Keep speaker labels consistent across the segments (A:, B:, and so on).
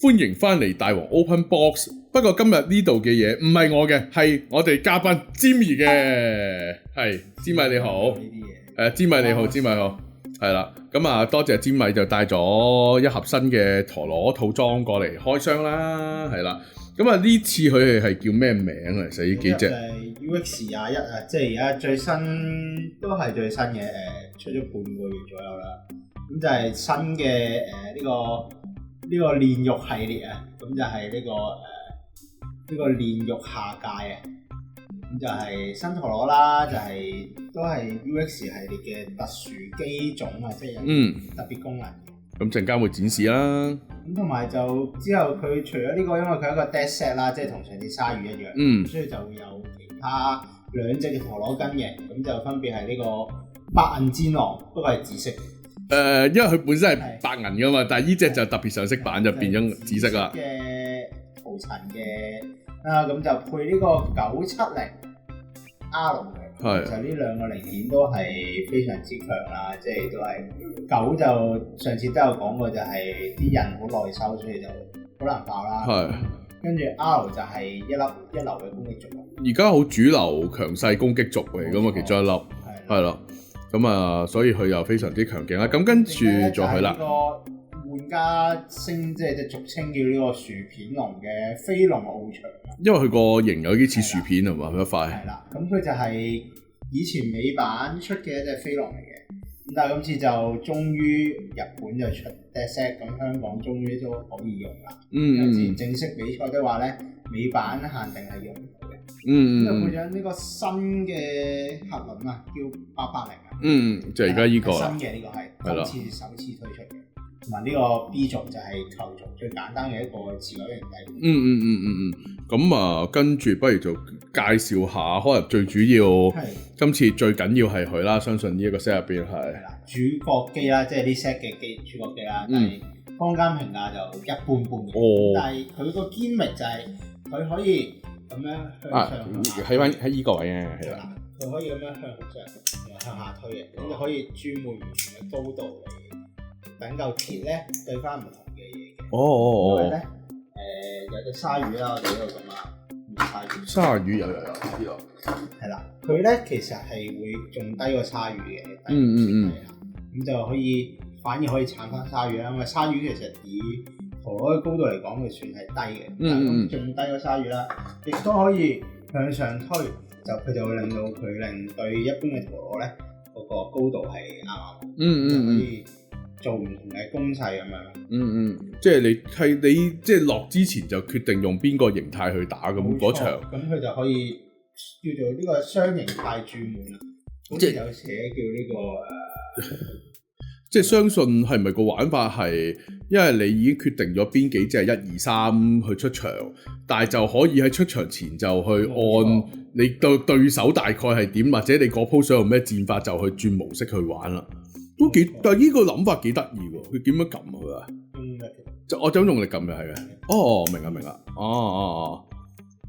A: 歡迎翻嚟大王 Open Box。不過今日呢度嘅嘢唔係我嘅，係我哋嘉賓 Jimmy 嘅。係Jimmy你好，Jimmy你好，Jimmy好，係啦。咁啊，多謝Jimmy就帶咗一盒新嘅陀螺套裝過嚟開箱啦，係啦。咁啊，呢次佢係叫咩名啊？其實呢幾隻
B: UX21啊，即係而家最新都係最新嘅，出咗半個月左右啦。咁就係新嘅呢個煉獄系列啊，咁就係呢個煉獄下界啊，咁就係新陀螺啦，就係都係 UX 系列嘅特殊機種啊，即係有特別功能嘅。
A: 咁陣間會展示啦。
B: 咁同埋就之後佢除咗呢個，因為佢係一個 dead set 啦，即係同上次鯊魚一樣，所以就會有其他兩隻嘅陀螺跟嘅，咁就分別係呢個白銀戰狼，不過係紫色嘅。
A: 因為佢本身係白銀噶嘛，但係呢隻就特別上色版就變咗紫色啦。
B: 嘅塗層嘅咁就配呢個970R 嘅，其實呢兩個零件都係非常之強啦，即係都係9就上次都有講過，就係啲人好耐收，所以就好難爆啦。係，跟住 R 就係一流嘅攻擊族，
A: 而家好主流強勢攻擊族嚟噶嘛，其中一粒係啦。咁啊，所以佢又非常之強勁啦。咁跟住就係啦，呢
B: 個玩家星即係俗稱叫呢個薯片龍嘅飛龍翱翔。
A: 因為佢個形有啲似薯片係嘛，一塊。
B: 係啦，咁佢就係以前美版出嘅一隻飛龍嚟嘅，咁但係今次就終於日本就出 dead set， 咁香港終於都可以用啦。之前正式比賽的話咧，美版限定係用唔到嘅。咁就配咗呢個新嘅核輪啊，叫880啊。
A: 就係而家呢個
B: 新嘅呢個係今次首次推出嘅，同埋呢個 B 族就係球族最簡單嘅一個持久型體。
A: 咁啊，跟住不如就介紹下，可能最主要今次最緊要係佢啦，相信呢一個 set 入邊係
B: 啦，主角機啦，即係啲 set 嘅機主角機啦，但係坊間評價就一般般嘅。但係佢個堅力就係佢可以咁樣向上
A: 喺呢個位嘅，係啦，
B: 佢可以咁樣向上向下推嘅，咁就可以轉換唔同嘅高度嚟等嚿鐵咧對翻唔同嘅嘢嘅。因為咧有隻鯊魚啦，我哋呢度咁啊，
A: 鯊魚有呢度
B: 係啦，佢咧其實係會仲低過鯊魚嘅，咁就可以反而可以撐翻鯊魚啦。因為鯊魚其實以陀螺嘅高度嚟講，佢算係低嘅，咁仲低過鯊魚啦，亦都可以向上推，佢就會令到佢對一般嘅陀螺咧嗰個高度係啱，就可以做唔同嘅攻勢咁樣。
A: 即係你即係落之前就決定用邊個形態去打咁嗰場，
B: 咁佢就可以叫做呢個雙形態轉換啦。好似有寫叫呢個
A: 即係相信係咪個玩法係，因為你已經決定咗邊幾隻1、2、3去出場，但係就可以喺出場前就去按你對手大概係點，或者你嗰鋪想用咩戰法就去轉模式去玩啦。都幾，但係呢個諗法幾得意喎！佢點樣撳佢啊？我就用力撳嘅係嘅。明啦。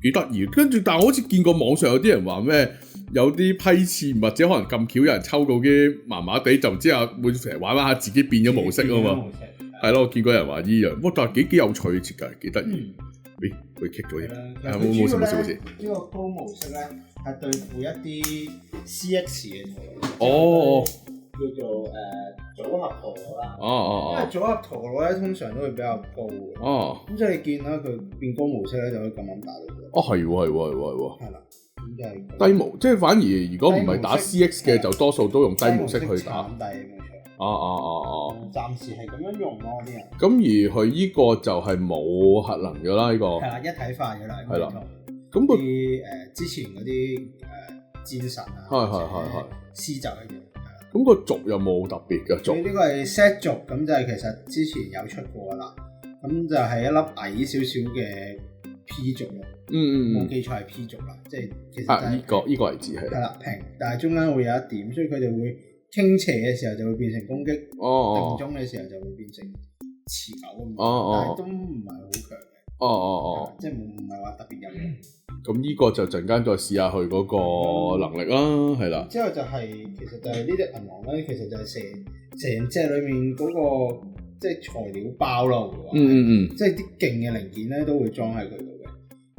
A: 幾得意。跟住，但係我好似見過網上有啲人話咩，有啲批次或者可能咁巧有人抽到啲麻麻地，就唔知會成日玩下自己變咗模式啊嘛。係咯，我見過有人話呢樣，但係幾有趣嘅設計，幾得意。佢棘咗嘢。冇事。
B: 呢個高模式咧係對付一啲 CX 嘅陀螺。叫做組合陀螺啦，因為組合陀螺咧通常都會比較高嘅，咁所以你見到佢變高模式咧就可以咁樣打到佢。係。係啦，咁就係低模，
A: 即係反而如果唔係打 CX 嘅，就多數都用低模式去打。
B: 暫時係咁樣用咯啲人。
A: 咁而佢呢個就係冇核能㗎啦，呢個
B: 係啦，一體化嘅啦，
A: 係啦。
B: 咁啲之前嗰啲戰神啊，係獅就一樣。
A: 咁個族有冇特別嘅族？
B: 呢個係 set 族，咁就係其實之前有出過啦。咁就係一粒矮少少嘅 P 族咯。冇記錯係 P 族啦，即係其實就係
A: 呢個位置係
B: 啦平，但係中間會有一點，所以佢哋會傾斜嘅時候就會變成攻擊，定中嘅時候就會變成持久咁。但係都唔係好強嘅。即係唔係話特別有用。
A: 咁呢個就陣間再試下佢嗰個能力啦，係啦。
B: 之後就係其實就係呢隻銀狼咧，其實就係成隻裏面嗰個即係材料包咯，會話，即係啲勁嘅零件咧都會裝喺佢度嘅。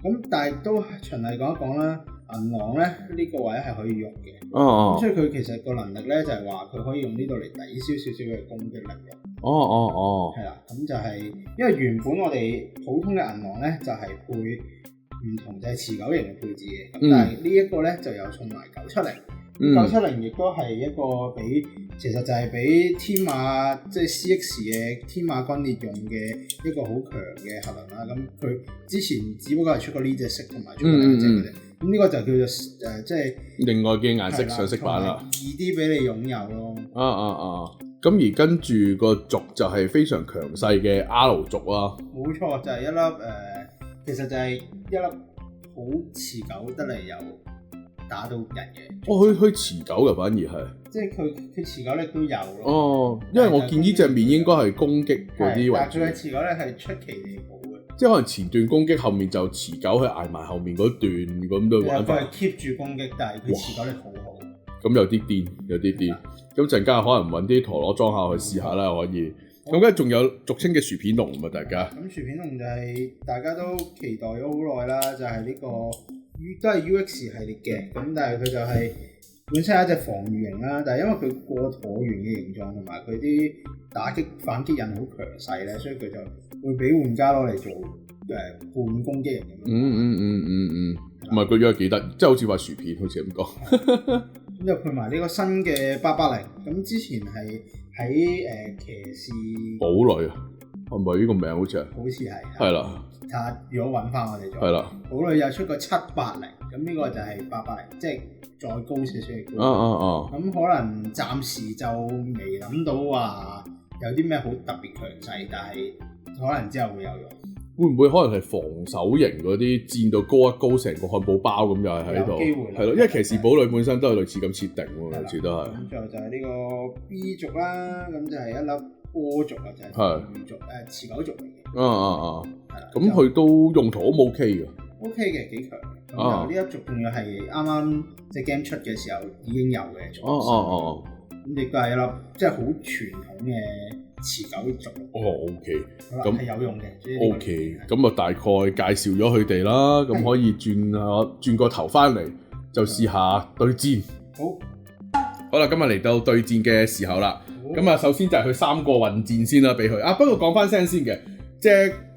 B: 咁但係都循例講一講啦，銀囊咧呢個位係可以喐嘅。咁所以佢其實個能力咧就係話佢可以用呢度嚟抵消少少嘅攻擊力嘅。係啦，咁就係因為原本我哋普通嘅銀囊咧就係配唔同就係持久型嘅配置嘅，咁但係呢一個咧就有送埋970。970亦都係一個其實就係俾天馬即係 CX 嘅天馬軍列用嘅一個好強嘅核能啦。咁佢之前只不過係出過呢隻色同埋出過兩隻嘅啫。咁呢個就叫做即係另外嘅顏色上色版啦，易啲俾你擁有咯。咁而跟住個軸就係非常強勢嘅 R 軸啦。冇錯，就係一粒其實就係一粒好持久得嚟又打到人嘅。佢持久嘅反而係，即係佢持久力都有咯。因為我見呢隻面應該係攻擊嗰啲為主，但係佢嘅持久力係出奇地好嘅，即係可能前段攻擊後面就持久去捱埋後面嗰段咁都玩法。佢係 keep 住攻擊，但係佢持久力好好。咁有啲癲。咁陣間可能揾啲陀螺裝下去試下啦，可以。咁跟住仲有俗稱嘅薯片龍啊，大家。咁薯片龍就係大家都期待咗好耐啦，就係呢個都係 UX 系列嘅。咁但係佢就係本身係一隻防禦型啦，但係因為佢過橢圓嘅形狀同埋佢啲打擊反擊刃好強勢咧，所以佢就會俾玩家攞嚟做半攻擊型咁。唔係個樣幾得意，即係好似話薯片，好似咁講。咁就配埋呢個新嘅880，咁之前係喺騎士堡壘啊，係咪呢個名好似係？好似係。係啦。睇下如果揾翻我哋再。係啦。堡壘又出個780，咁呢個就係880，即係再高少少嘅高。咁可能暫時就未諗到話有啲咩好特別強勢，但係可能之後會有用。會唔會可能係防守型嗰啲戰到高一高成個漢堡包咁又係喺度？有機會係咯，因為騎士堡壘本身都係類似咁設定喎，類似都係。咁最後就係呢個 B 軸啦，咁就係一粒波軸啊，就係防禦軸持久軸嚟嘅。係啦。咁佢都用途都 OK 嘅。OK 嘅，幾強。咁呢一軸仲要係啱啱隻 game 出嘅時候已經有嘅。咁亦都係一粒即係好傳統嘅持久軸。OK。咁係有用嘅。OK。咁啊，大概介紹咗佢哋啦，咁可以轉個頭翻嚟就試下對戰。好啦，今日嚟到對戰嘅時候啦。咁啊，首先就係佢3個混戰先啦，俾佢。不過講翻聲先嘅，隻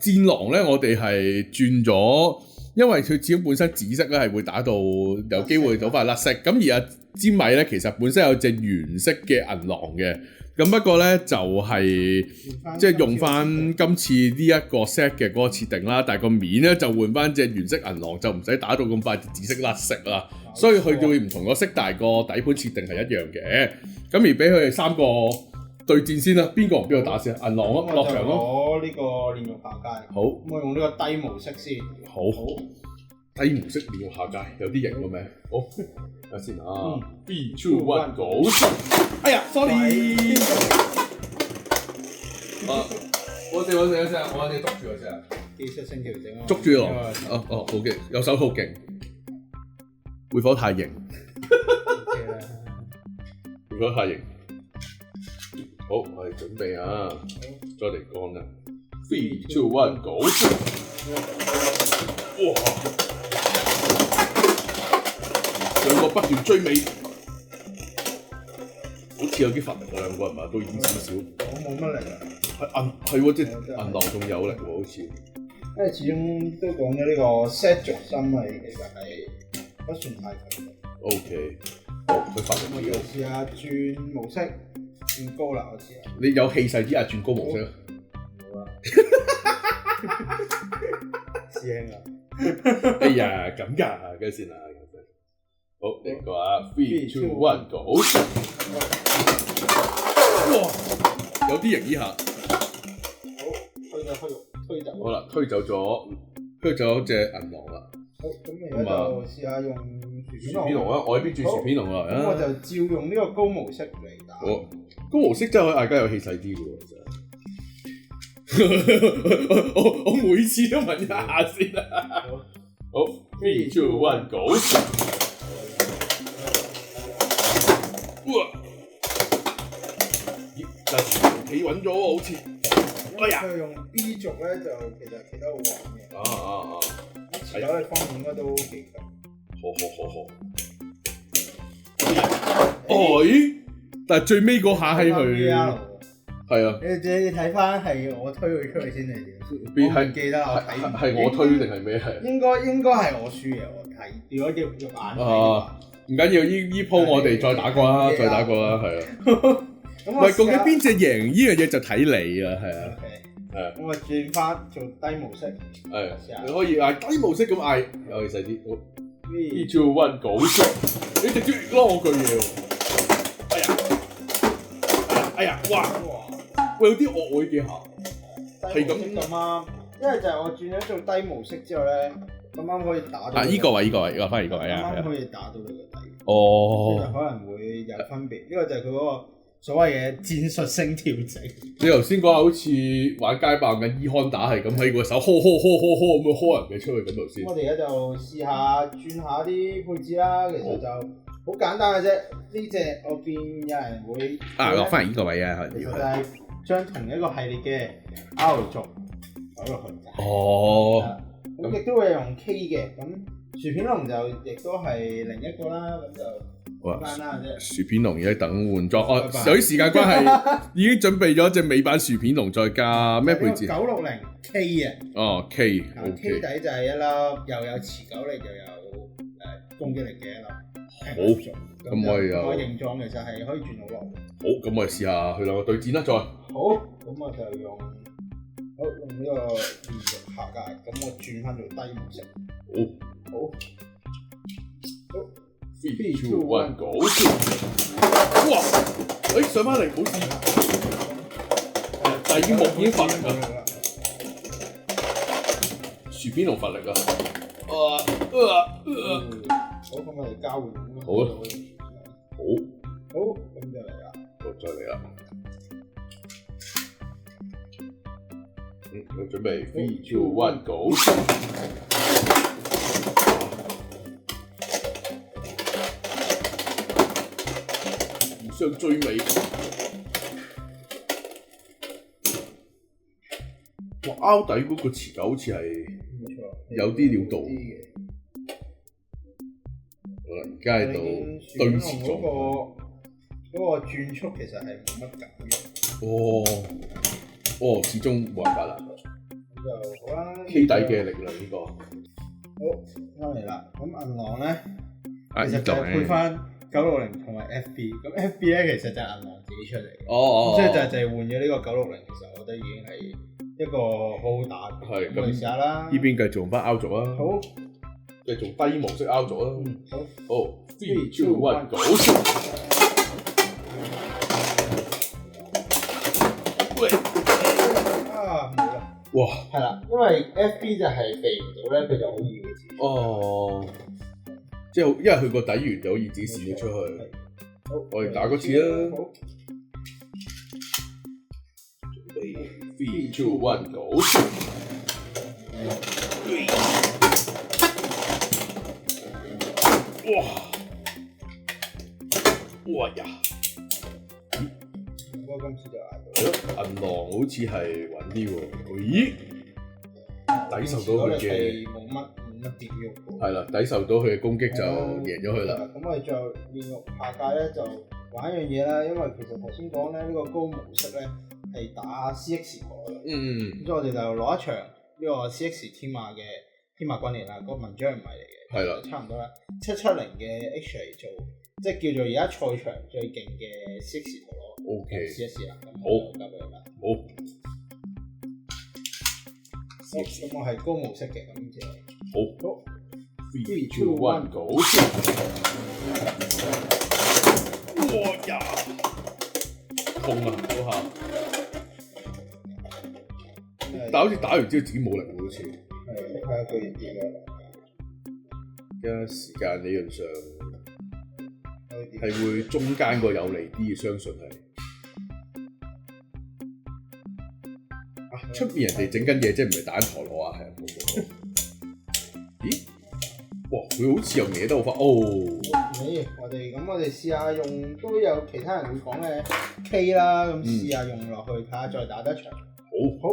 B: 戰狼咧，我哋係轉咗，因為佢自己本身紫色咧係會打到有機會到塊甩色。咁而阿詹米咧，其實本身有隻原色嘅銀狼嘅。咁不過咧就係即係用翻今次呢一個 set 嘅嗰個設定啦，但係個面咧就換翻隻原色銀狼，就唔使打到咁快紫色甩色啦。所以佢會唔同個色，但係個底盤設定係一樣嘅。咁而俾佢哋3個對戰先啦，邊個同邊個打先？銀狼咯，落場咯。攞呢個煉獄下階。好，咁我用呢個低模式先。好，低模式煉獄下階，有啲型嘅咩？好，睇下先啊。3、2、1 go！ 哎呀 ，sorry。我哋捉住佢先。技術性調整啊。捉住咯。好嘅，有手好勁。會否太型？會否太型？好，我哋準備啊，再嚟講啦。3、2、1 go！ 哇！兩個不斷追尾，好似有啲乏力喎，兩個人嘛都已經少少。我冇乜力啊。係喎，即係銀狼仲有力喎，好似。因為始終都講咗呢個 set 軸心係其實係不算太強。OK， 好，佢發力。我哋試下轉模式，轉高啦，我試下。你有氣勢啲啊，轉高模式。好啊。師兄啊！哎呀，咁㗎，梗先啦。好，嚟個啊 ！3、2、1 go！ 哇，有啲型呢下。好，推走。好啦，推走咗隻銀狼啦。好，咁而家就試下用薯片龍啦。我喺邊轉薯片龍啊？咁我就照用呢個高模式嚟打。好，高模式真係可以大家有氣勢啲嘅喎，真係。我每次都問一下先啦。好，3、2、1 go！ 哇！咦，但係企穩咗喎，好似。
A: 哎呀，
B: 佢用 B 族咧就其實其他好玩嘅。
A: 啊！
B: 持久力方面應該都幾強。
A: 好。咦？但係最尾嗰下係佢，係啊。
B: 你睇翻係我推佢出去先定點？我唔記得我睇。
A: 係我推定係咩？係
B: 應該係我輸嘅，我睇。如果要眼睇
A: 唔緊要，依鋪我哋再打過啦，係啊。唔係究竟邊隻贏呢樣嘢就睇你啦，係啊。係。
B: 咁我轉翻做低模式。
A: 係。你可以嗌低模式咁嗌，有細啲。3, 2, 1，搞笑！你直接攞我句嘢喎。哎呀！哇！喂，有啲惡喎啲技巧。係咁
B: 啱，因為就係我轉咗做低模式之後咧，咁啱可以打到。
A: 依個位，翻嚟依個位啊！
B: 啱啱可以打到你個底。
A: 哦。
B: 即係可能會有分別，呢個就係佢嗰個所謂嘅戰術性調整。
A: 你頭先講下好似玩街霸緊伊康打係咁喺個手呵咁樣呵人嘅出去咁頭先。
B: 我哋而家就試下轉下啲配置啦，其實就好簡單嘅啫。呢隻我見有人會
A: 落翻嚟呢個位啊，
B: 其實就係將同一個系列嘅 R 族擺落去。
A: 哦。
B: 咁亦都會用 K 嘅，咁薯片龍就亦都係另一個啦，咁就簡單啦啫。
A: 薯片龍而家等換裝，由於時間關係，已經準備咗隻美版薯片龍，再加咩配置
B: ？960 K 啊。
A: K。
B: K 底就係一粒又有持久力又有攻擊力嘅一粒。
A: 好。咁我哋
B: 個形狀其實係可以轉到落。
A: 好，咁我哋試下佢兩個對戰啦，再。
B: 好，咁我就用呢個連續下界，咁我轉翻做低模式。好。3, 2, 1，
A: go！ 哇！上翻嚟冇事，但係已經發力啦。薯片龍發力啦。
B: 好，咁我哋交換。好，咁就嚟啦。
A: 再嚟啦。我準備3, 2, 1, go！ 互相追尾。哇！拗底嗰個持久好似係有啲料到。可能而家喺度對峙咗。嗰個轉速其實係冇乜感嘅。始終冇辦法啦。
B: 咁就好啦。
A: K 底嘅力量呢個。
B: 好，翻嚟啦。咁銀狼咧，其實就配翻960同埋 FB。咁 FB 咧其實就係銀狼自己出嚟嘅。咁所以就係換咗呢個960，其實我覺得已經係一個好好打。係。咁試下啦。
A: 呢邊繼續用翻 R 族啊。
B: 好。
A: 繼續低模式 R 族啊。好。3, 2, 1, go！
B: 冇啦。
A: 哇！
B: 係啦，因為 FB 就係避唔到咧，佢就好易會自己。
A: 即係因為佢個底緣就好易自己閃咗出去。好，我哋打嗰次啦。好。準備3, 2, 1, go！ 哇呀！
B: 我今次就捱到。
A: 銀狼好似係穩啲喎。咦？抵受到佢嘅
B: 冇乜點喐。
A: 係啦，抵受到佢嘅攻擊就贏咗佢啦。
B: 咁我哋再連續下界咧，就玩一樣嘢啦。因為其實頭先講咧，呢個高模式咧係打 CX 陀螺。咁所以我哋就攞一場呢個 CX 天馬軍連啦。個文章唔係嚟嘅。係啦。差唔多啦。770嘅 H 嚟做，即係叫做而家賽場最勁嘅 CX 陀螺。OK。試一試啦。好。交俾你啦。好。咁我係高模式嘅，咁就好。3, 2, 1, go！
A: 哇呀！痛啊！嗰下，但好似打完之後自己冇力喎，好似。
B: 係啊，佢熱啲嘅。
A: 而家時間理論上係會中間個有利啲嘅，相信係。出面人哋整緊嘢，即係唔係打緊陀螺啊？係啊，冇。咦？哇！佢好似又歪得好快
B: 我哋試下用，都有其他人會講嘅 K 啦，咁試下用落去睇下，再打得長。好。好，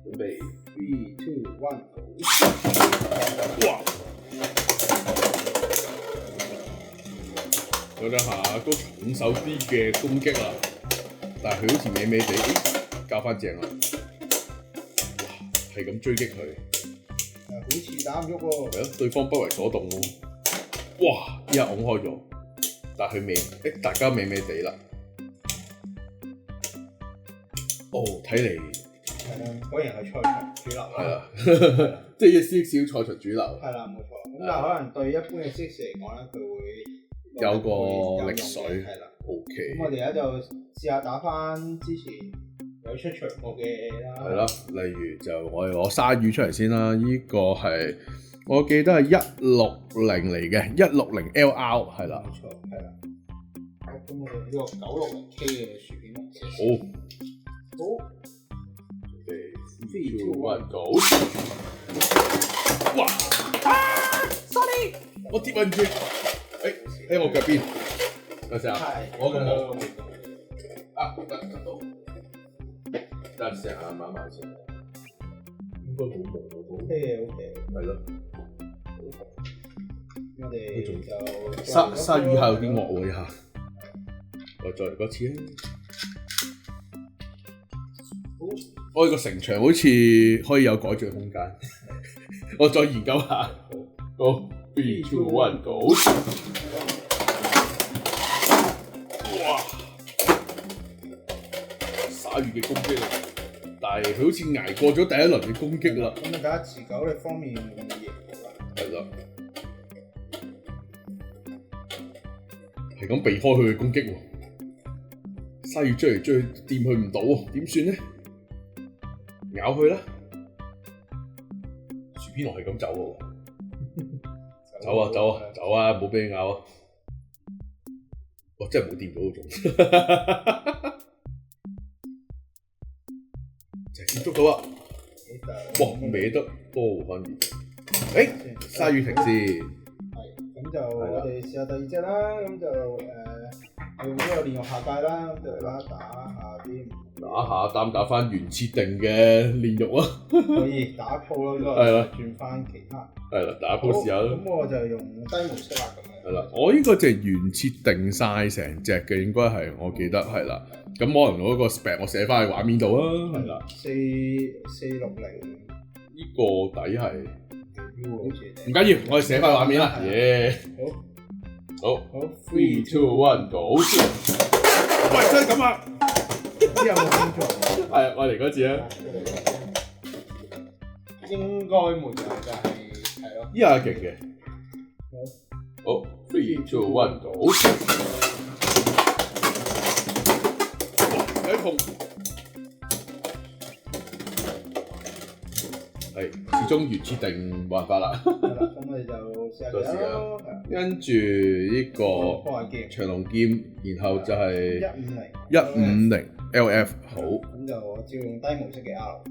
A: 準備
B: 3、2、1，
A: 哇！嗰兩下都重手啲嘅攻擊啦，但係佢好似歪歪地，教翻正啦，係咁追擊佢，
B: 好似打唔喐喎。
A: 係咯，對方不為所動喎。哇！依下拱開咗，但係佢歪，大家歪歪地啦。哦，睇嚟
B: 係啦，果然係賽場主流
A: 係
B: 啦。
A: 啦，即係少少賽場主流。
B: 係啦，冇錯。咁但係可能對一般嘅 Six 嚟講咧，佢會
A: 有個力水。
B: 係啦。
A: OK。
B: 咁我哋而家就試下打翻之前有出場過嘅啦。
A: 係啦，例如就我哋攞鯊魚出嚟先啦，呢個係我記得係160嚟嘅，160 LR 係啦。
B: 冇錯，係啦。好，咁我哋呢個960K 嘅薯片龍蛇。好。
A: 3、2、1 go！ 哇！Sorry， 我跌暈住。喺我腳邊。等陣啊，我個網啊，得到。等陣啊，慢慢先。應該冇網喎都。
B: OK。
A: 係咯。
B: 我哋就
A: 鯊魚下有啲惡喎，一下。我再嚟多次啊！我哋個城牆好似可以有改進空間，我再研究下。好 ，3、2、1 go！ 哇！鯊魚嘅攻擊力，但係佢好似捱過咗第一輪嘅攻擊啦。
B: 咁啊，睇下持久力方面會唔會贏到啦？
A: 係啦，係咁避開佢嘅攻擊喎。鯊魚追嚟追去，掂佢唔到喎，點算咧？咬佢啦！薯片龍係咁走喎，走啊！唔好俾你咬啊！我真係冇掂到嗰種，就係接觸到啦！哇，歪得多反而，鯊魚停先。
B: 係，咁就我哋試下第二隻啦，咁就用呢個煉獄下界啦，咁就嚟啦，打下
A: 打翻原設定嘅煉獄啊！
B: 可以打一鋪咯，應該係啦，轉翻其他。係
A: 啦，打一鋪試下咯。
B: 咁我就用低模式啦，咁樣。
A: 係啦，我應該就係原設定晒成隻嘅，應該係我記得係啦。咁可能嗰個 spec 我寫翻喺畫面度啊。係啦
B: ，460
A: 呢個底係唔緊要，我哋寫翻畫面啦。耶！好，3、2、1 go！ 喂，真係咁啊！
B: 知有冇幫助？
A: 係，我嚟嗰次啊。
B: 應該沒有，就係咯。
A: 依下勁嘅。好，3、2、1 go！ 有啲痛。係，始終原設定冇辦法啦。
B: 係啦，咁我哋就試下咯。
A: 跟住呢個長龍劍，然後就係150 LF。好，
B: 咁就我照用低模式嘅 R。
A: 好，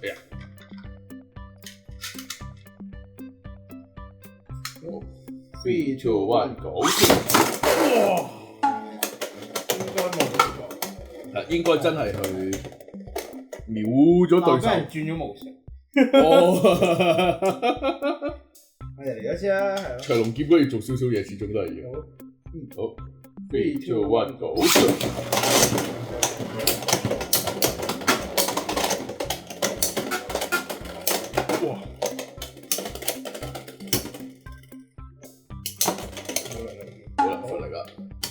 A: 哎呀，好，3、2、1 go！ 哇，
B: 應該冇錯。
A: 嗱，應該真係去秒咗對手。
B: 俾人轉咗模式。
A: 哦，
B: 我哋嚟咗先啦，係咯。
A: 長龍劍都要做少少嘢，始終都係要。好，3、2、1 go！ 哇！好啦，翻嚟啦。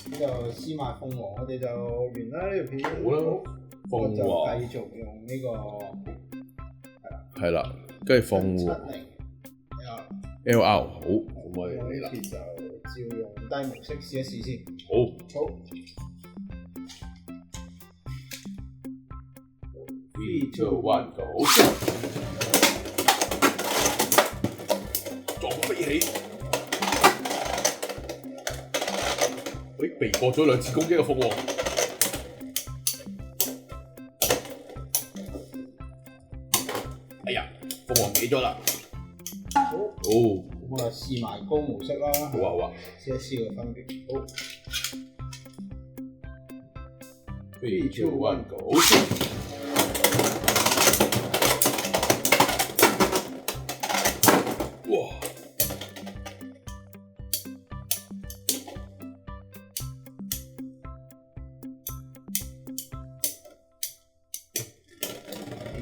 B: 咁就試埋鳳凰，我哋就完啦呢條片。
A: 好啦，鳳凰
B: 繼續用呢個
A: 係啦，跟住鳳凰 LR 好，咁我哋嚟啦。
B: 就照用低模式試一試先。
A: 好。3、2、1 go！ 撞飛起，避過咗兩次攻擊嘅鳳凰。哎呀，鳳凰死咗啦！
B: 好，
A: 咁
B: 我就試埋高模式啦。
A: 好啊，
B: 試一試個分別。好，
A: 3 2 1 go！哇！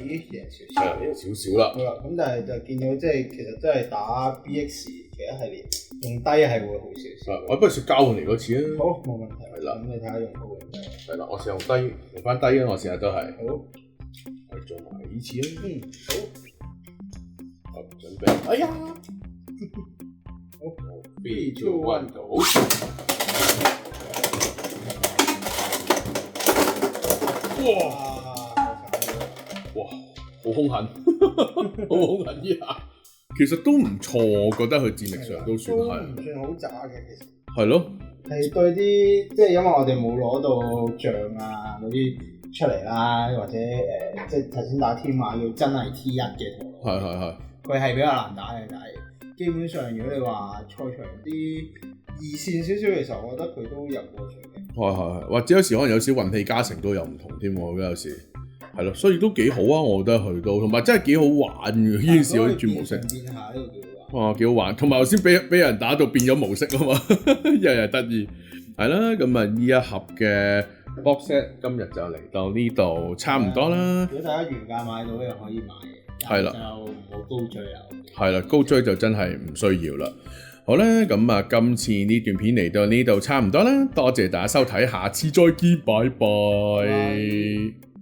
B: 咦，贏少少。
A: 贏少少啦。
B: 好啦，咁但係就見到即係其實真係打 BX 其他系列用低係會好少少。
A: 我不如試交換嚟嗰次啊。
B: 好，冇問題。
A: 係啦，
B: 咁你睇下用高換低。
A: 係啦，我試用低，用翻低啊！我試下都係。
B: 好，
A: 我哋做埋呢次啊。
B: 好。
A: 我準備。哎呀！
B: 好
A: ，3 2 1 go！哇！哇，好兇狠，好兇狠呢下，其實都唔錯，我覺得佢戰力上都算係，
B: 唔算好渣嘅其實。
A: 係咯，
B: 係對啲即係因為我哋冇攞到將啊嗰啲出嚟啦，或者即係頭先打天馬要真係 T1嘅圖，
A: 係，
B: 佢係比較難打嘅，但係基本上如果你話賽場啲二線少少嘅時候，我覺得佢都入過場嘅。
A: 係，或者有時可能有時運氣加成都有唔同添喎，有時。係咯，所以都幾好啊！我覺得去到，同埋真係幾好玩嘅呢件事可以轉模式。
B: 變下呢個幾好玩。
A: 哇，幾好玩！同埋頭先俾人打到變咗模式啊嘛，日得意。係啦，咁啊呢一盒嘅 box set 今日就嚟到呢度，差唔多啦。
B: 如果大家原價買到嘅可以買嘅，
A: 係啦，
B: 就唔好高追啦。
A: 係啦，高追就真係唔需要啦。好啦，咁啊今次呢段片嚟到呢度差唔多啦，多謝大家收睇，下次再見，拜拜。